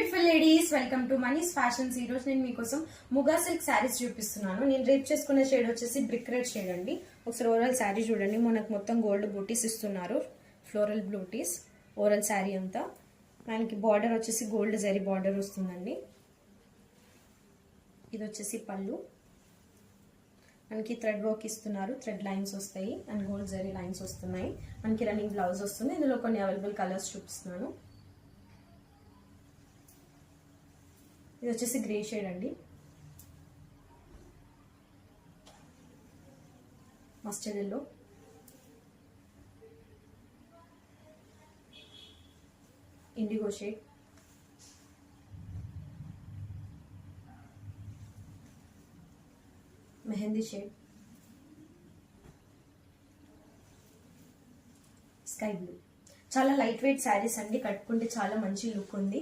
Beautiful ladies, welcome to Mani's fashions. ఈ రోజు నేను మీకోసం ముగా సిల్క్ శారీస్ చూపిస్తున్నాను. నేను రేప్ చేసుకునే షేడ్ వచ్చేసి బ్రిక్ రెడ్ షేడ్ అండి. ఒకసారి ఓవరాల్ శారీ చూడండి. మనకు మొత్తం గోల్డ్ బూటీస్ ఇస్తున్నారు, ఫ్లోరల్ బూటీస్. ఓవరాల్ శారీ అంతా మనకి బార్డర్ వచ్చేసి గోల్డ్ జరీ బార్డర్ వస్తుందండి. ఇది వచ్చేసి పళ్ళు, మనకి థ్రెడ్ వర్క్ ఇస్తున్నారు, థ్రెడ్ లైన్స్ వస్తాయి అండ్ గోల్డ్ జరీ లైన్స్ వస్తున్నాయి. మనకి రన్నింగ్ బ్లౌజ్ వస్తుంది. ఇందులో కొన్ని అవైలబుల్ కలర్స్ చూపిస్తున్నాను. ఇది వచ్చేసి గ్రే షేడ్ అండి, mustard yellow, IndiGo shade, mehndi shade, sky blue. చాలా లైట్ వెయిట్ శారీస్ అండి, కట్టుకుంటే చాలా మంచి లుక్ ఉంది.